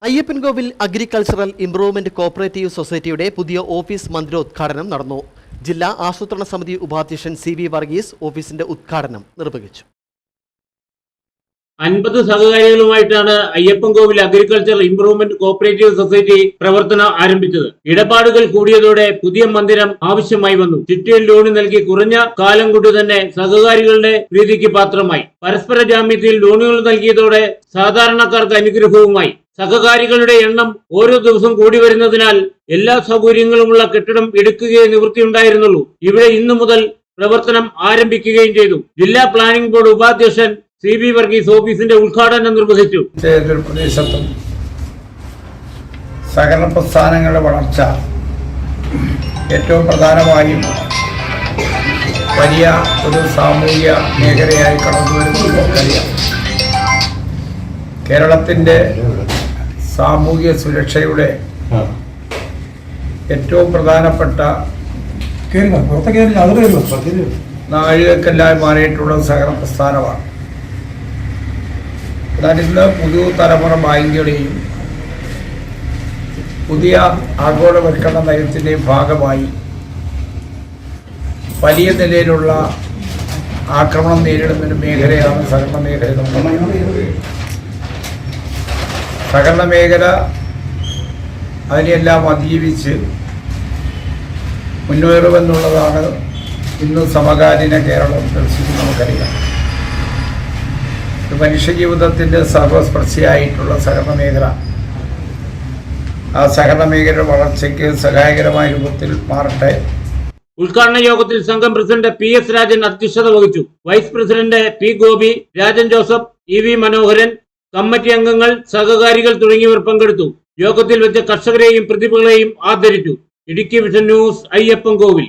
Ayyappancoil agricultural improvement cooperative സൊസൈറ്റിയുടെ പുതിയ office മന്ദിരോദ്ഘാടനം നടന്നു. ജില്ലാ ആസൂത്രണ സമിതി ഉപാധ്യക്ഷൻ CV വർഗീസ് ഓഫീസിന്റെ ഉദ്ഘാടനം നിർവഹിച്ചു. 50 സഹകാരികളുമായിട്ടാണ് Ayyappankovil agriculture improvement cooperative society പ്രവർത്തനം ആരംഭിച്ചത്. ഇടപാടുകൾ കൂടിയതോടെ പുതിയ മന്ദിരം ആവശ്യമായി വന്നു. ചിട്ടിയിൽ ലോൺ നൽകി കുറഞ്ഞ കാലം കൊണ്ട് തന്നെ സഹകാരികളുടെ പ്രീതിക്ക് പാത്രമായി. പരസ്പര ജാമ്യത്തിൽ ലോണുകൾ നൽകിയതോടെ സാധാരണക്കാർക്ക് അനുഗ്രഹവുമായി. സഹകാരികളുടെ എണ്ണം ഓരോ ദിവസം കൂടി വരുന്നതിനാൽ എല്ലാ സൗകര്യങ്ങളുമുള്ള കെട്ടിടം എടുക്കുകയേ നിവൃത്തിയുണ്ടായിരുന്നുള്ളൂ. ഇവിടെ ഇന്നു മുതൽ പ്രവർത്തനം ആരംഭിക്കുകയും ചെയ്തു. ജില്ലാ പ്ലാനിംഗ് ബോർഡ് ഉപാധ്യക്ഷൻ CV വർഗീസ് ഓഫീസിന്റെ ഉദ്ഘാടനം നിർവഹിച്ചു. പ്രദേശത്തും സഹകരണ പ്രസ്ഥാനങ്ങളുടെ വളർച്ച ഏറ്റവും പ്രധാനമായും വലിയ ഒരു സാമൂഹിക മേഖലയായി കടന്നു വരുന്നതറിയാം. കേരളത്തിൻ്റെ സാമൂഹിക സുരക്ഷയുടെ ഏറ്റവും പ്രധാനപ്പെട്ട നാഴികക്കല്ലായി മാറിയിട്ടുള്ള സഹകരണ പ്രസ്ഥാനമാണ്. എന്നാൽ ഇന്ന് പുതുതലമുറ ബാങ്കുകളെയും പുതിയ ആഗോളവൽക്കരണ നയത്തിൻ്റെയും ഭാഗമായി വലിയ നിലയിലുള്ള ആക്രമണം നേരിടുന്നൊരു മേഖലയാണ് സഹകരണ മേഖല. സഹകരണ മേഖല അതിനെല്ലാം അതിജീവിച്ച് മുന്നേറുമെന്നുള്ളതാണ് ഇന്ന് സമകാലീന കേരളം ദർശിക്കുന്നത്. നമുക്കറിയാം, മനുഷ്യജീവിതത്തിൻ്റെ സർവസ്പർശിയായിട്ടുള്ള സഹകരണ മേഖല ആ സഹകരണ മേഖലയുടെ വളർച്ചയ്ക്ക് സഹായകരമായ രൂപത്തിൽ മാറട്ടെ. ഉദ്ഘാടന യോഗത്തിൽ സംഘം പ്രസിഡന്റ് PS രാജൻ അധ്യക്ഷത വഹിച്ചു. Vice president P Gopi, Rajan Joseph, EV Manoharan, committee അംഗങ്ങൾ, സഹകാരികൾ തുടങ്ങിയവർ പങ്കെടുത്തു. യോഗത്തിൽ വെച്ച് കർഷകരെയും പ്രതിഭകളെയും ആദരിച്ചു. Idukki vision news, Ayyappancoil.